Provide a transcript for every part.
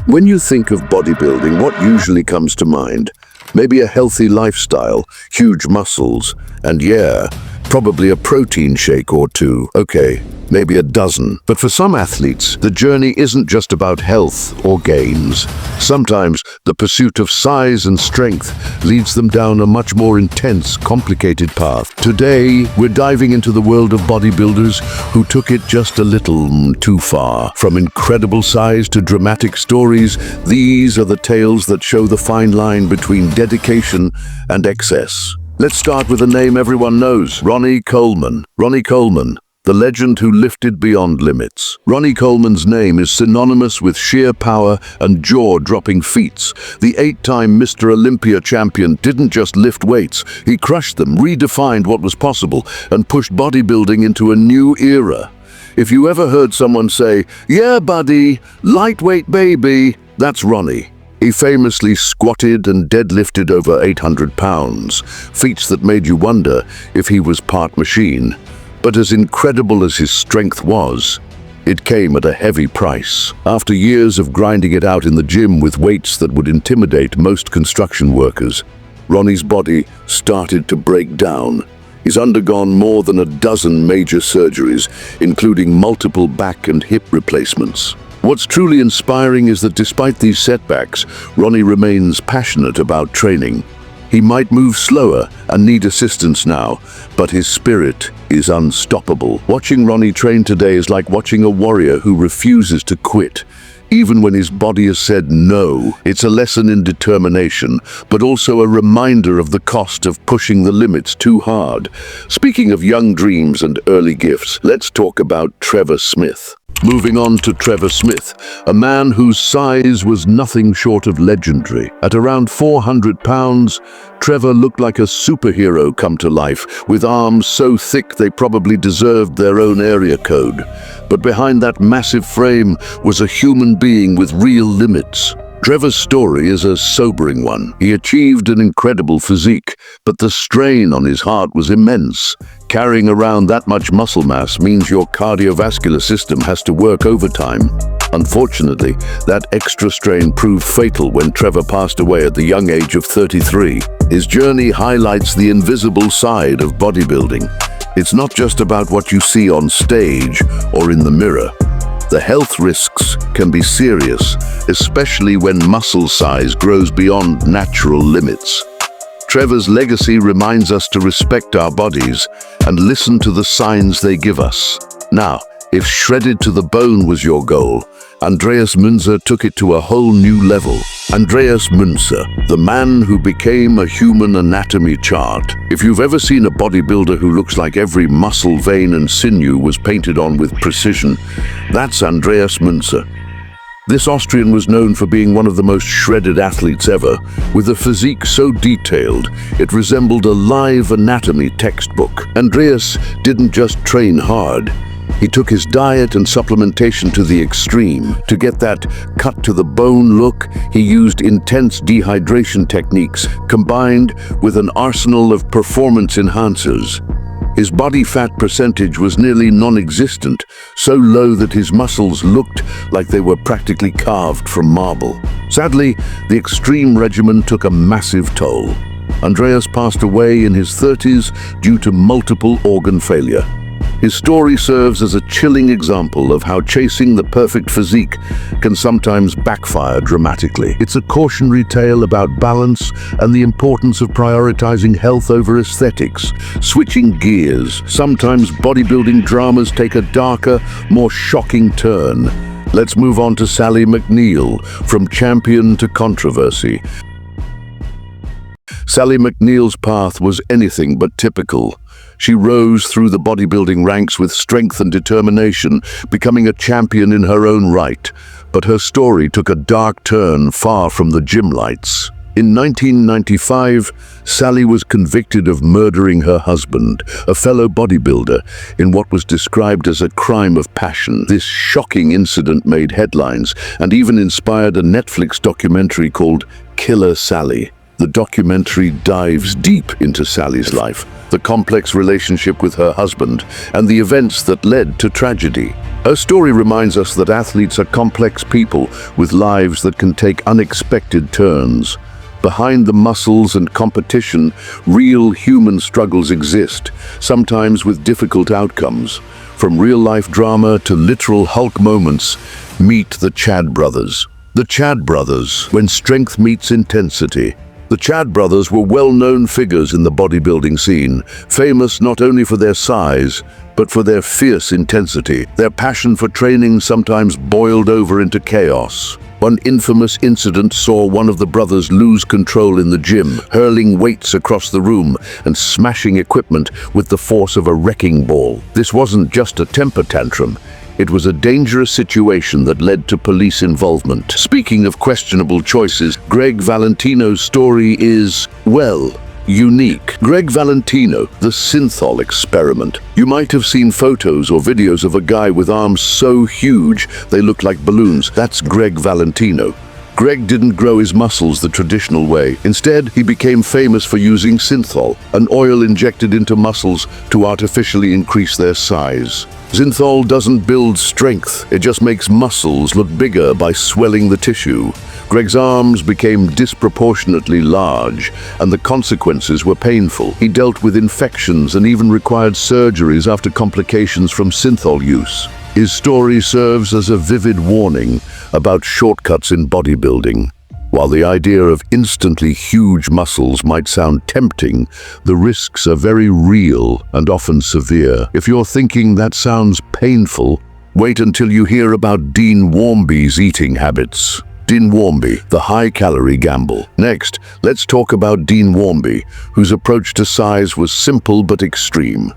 When you think of bodybuilding, what usually comes to mind? Maybe a healthy lifestyle, huge muscles, and yeah, probably a protein shake or two. Okay, maybe a dozen. But for some athletes, the journey isn't just about health or gains. Sometimes the pursuit of size and strength leads them down a much more intense, complicated path. Today, we're diving into the world of bodybuilders who took it just a little too far. From incredible size to dramatic stories, these are the tales that show the fine line between dedication and excess. Let's start with a name everyone knows, Ronnie Coleman. Ronnie Coleman, the legend who lifted beyond limits. Ronnie Coleman's name is synonymous with sheer power and jaw-dropping feats. The 8-time Mr. Olympia champion didn't just lift weights, he crushed them, redefined what was possible, and pushed bodybuilding into a new era. If you ever heard someone say, "Yeah, buddy, lightweight baby," that's Ronnie. He famously squatted and deadlifted over 800 pounds, feats that made you wonder if he was part machine. But as incredible as his strength was, it came at a heavy price. After years of grinding it out in the gym with weights that would intimidate most construction workers, Ronnie's body started to break down. He's undergone more than a dozen major surgeries, including multiple back and hip replacements. What's truly inspiring is that despite these setbacks, Ronnie remains passionate about training. He might move slower and need assistance now, but his spirit is unstoppable. Watching Ronnie train today is like watching a warrior who refuses to quit. Even when his body has said no, it's a lesson in determination, but also a reminder of the cost of pushing the limits too hard. Speaking of young dreams and early gifts, let's talk about Trevor Smith. Moving on to Trevor Smith, a man whose size was nothing short of legendary. At around 400 pounds, Trevor looked like a superhero come to life, with arms so thick they probably deserved their own area code. But behind that massive frame was a human being with real limits. Trevor's story is a sobering one. He achieved an incredible physique, but the strain on his heart was immense. Carrying around that much muscle mass means your cardiovascular system has to work overtime. Unfortunately, that extra strain proved fatal when Trevor passed away at the young age of 33. His journey highlights the invisible side of bodybuilding. It's not just about what you see on stage or in the mirror. The health risks can be serious, especially when muscle size grows beyond natural limits. Trevor's legacy reminds us to respect our bodies and listen to the signs they give us. Now, if shredded to the bone was your goal, Andreas Münzer took it to a whole new level. Andreas Münzer, the man who became a human anatomy chart. If you've ever seen a bodybuilder who looks like every muscle, vein and sinew was painted on with precision, that's Andreas Münzer. This Austrian was known for being one of the most shredded athletes ever, with a physique so detailed it resembled a live anatomy textbook. Andreas didn't just train hard. He took his diet and supplementation to the extreme. To get that cut-to-the-bone look, he used intense dehydration techniques combined with an arsenal of performance enhancers. His body fat percentage was nearly non-existent, so low that his muscles looked like they were practically carved from marble. Sadly, the extreme regimen took a massive toll. Andreas passed away in his 30s due to multiple organ failure. His story serves as a chilling example of how chasing the perfect physique can sometimes backfire dramatically. It's a cautionary tale about balance and the importance of prioritizing health over aesthetics. Switching gears, sometimes bodybuilding dramas take a darker, more shocking turn. Let's move on to Sally McNeil, from champion to controversy. Sally McNeil's path was anything but typical. She rose through the bodybuilding ranks with strength and determination, becoming a champion in her own right. But her story took a dark turn far from the gym lights. In 1995, Sally was convicted of murdering her husband, a fellow bodybuilder, in what was described as a crime of passion. This shocking incident made headlines and even inspired a Netflix documentary called Killer Sally. The documentary dives deep into Sally's life, the complex relationship with her husband, and the events that led to tragedy. Her story reminds us that athletes are complex people with lives that can take unexpected turns. Behind the muscles and competition, real human struggles exist, sometimes with difficult outcomes. From real-life drama to literal Hulk moments, meet the Chad brothers. The Chad brothers, when strength meets intensity. The Chad brothers were well-known figures in the bodybuilding scene, famous not only for their size, but for their fierce intensity. Their passion for training sometimes boiled over into chaos. One infamous incident saw one of the brothers lose control in the gym, hurling weights across the room and smashing equipment with the force of a wrecking ball. This wasn't just a temper tantrum. It was a dangerous situation that led to police involvement. Speaking of questionable choices, Greg Valentino's story is, well, unique. Greg Valentino, the synthol experiment. You might have seen photos or videos of a guy with arms so huge they look like balloons. That's Greg Valentino. Greg didn't grow his muscles the traditional way. Instead, he became famous for using synthol, an oil injected into muscles to artificially increase their size. Synthol doesn't build strength, it just makes muscles look bigger by swelling the tissue. Greg's arms became disproportionately large, and the consequences were painful. He dealt with infections and even required surgeries after complications from synthol use. His story serves as a vivid warning about shortcuts in bodybuilding. While the idea of instantly huge muscles might sound tempting, the risks are very real and often severe. If you're thinking that sounds painful, wait until you hear about Dean Warmby's eating habits. Dean Warmby, the high-calorie gamble. Next, let's talk about Dean Warmby, whose approach to size was simple but extreme.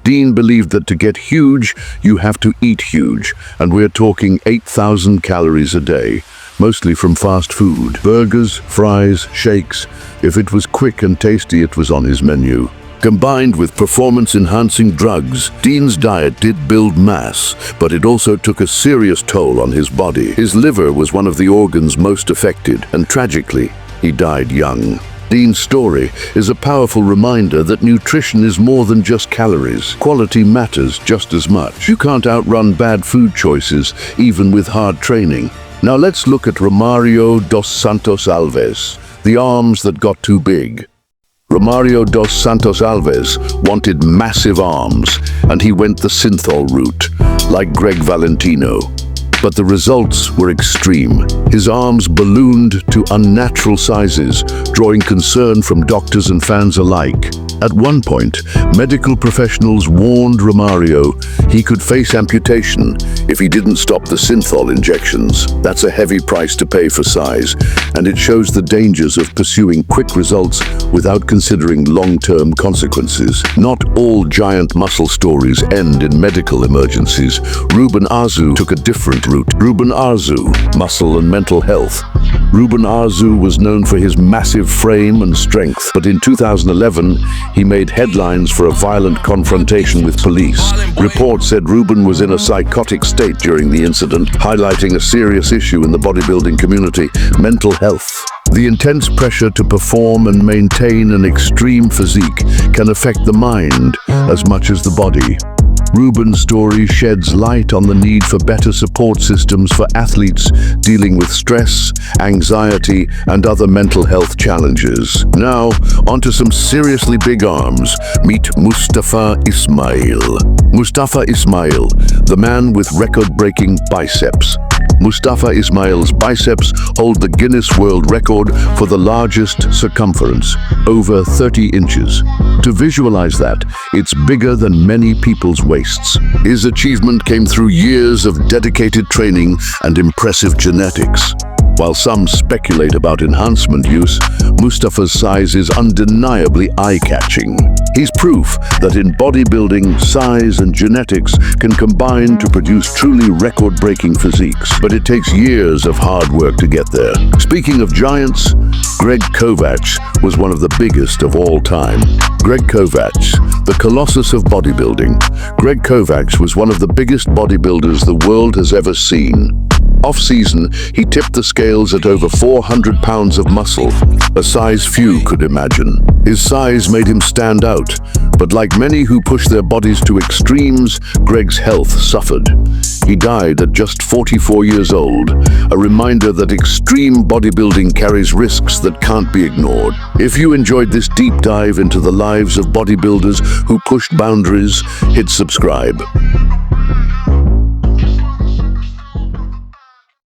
Dean believed that to get huge, you have to eat huge, and we're talking 8,000 calories a day, mostly from fast food. Burgers, fries, shakes. If it was quick and tasty, it was on his menu. Combined with performance-enhancing drugs, Dean's diet did build mass, but it also took a serious toll on his body. His liver was one of the organs most affected, and tragically, he died young. Dean's story is a powerful reminder that nutrition is more than just calories. Quality matters just as much. You can't outrun bad food choices, even with hard training. Now let's look at Romario dos Santos Alves, the arms that got too big. Romario dos Santos Alves wanted massive arms, and he went the synthol route, like Greg Valentino. But the results were extreme. His arms ballooned to unnatural sizes, drawing concern from doctors and fans alike. At one point, medical professionals warned Romario he could face amputation if he didn't stop the synthol injections. That's a heavy price to pay for size, and it shows the dangers of pursuing quick results without considering long-term consequences. Not all giant muscle stories end in medical emergencies. Ruben Arzu took a different route. Ruben Arzu, muscle and mental health. Ruben Arzu was known for his massive frame and strength, but in 2011, he made headlines for a violent confrontation with police. Reports said Ruben was in a psychotic state during the incident, highlighting a serious issue in the bodybuilding community: mental health. The intense pressure to perform and maintain an extreme physique can affect the mind as much as the body. Ruben's story sheds light on the need for better support systems for athletes dealing with stress, anxiety, and other mental health challenges. Now, onto some seriously big arms. Meet Mustafa Ismail. Mustafa Ismail, the man with record-breaking biceps. Mustafa Ismail's biceps hold the Guinness World Record for the largest circumference, over 30 inches. To visualize that, it's bigger than many people's waists. His achievement came through years of dedicated training and impressive genetics. While some speculate about enhancement use, Mustafa's size is undeniably eye-catching. He's proof that in bodybuilding, size and genetics can combine to produce truly record-breaking physiques. But it takes years of hard work to get there. Speaking of giants, Greg Kovacs was one of the biggest of all time. Greg Kovacs, the colossus of bodybuilding. Greg Kovacs was one of the biggest bodybuilders the world has ever seen. Off-season, he tipped the scales at over 400 pounds of muscle, a size few could imagine. His size made him stand out, but like many who push their bodies to extremes, Greg's health suffered. He died at just 44 years old, a reminder that extreme bodybuilding carries risks that can't be ignored. If you enjoyed this deep dive into the lives of bodybuilders who pushed boundaries, hit subscribe.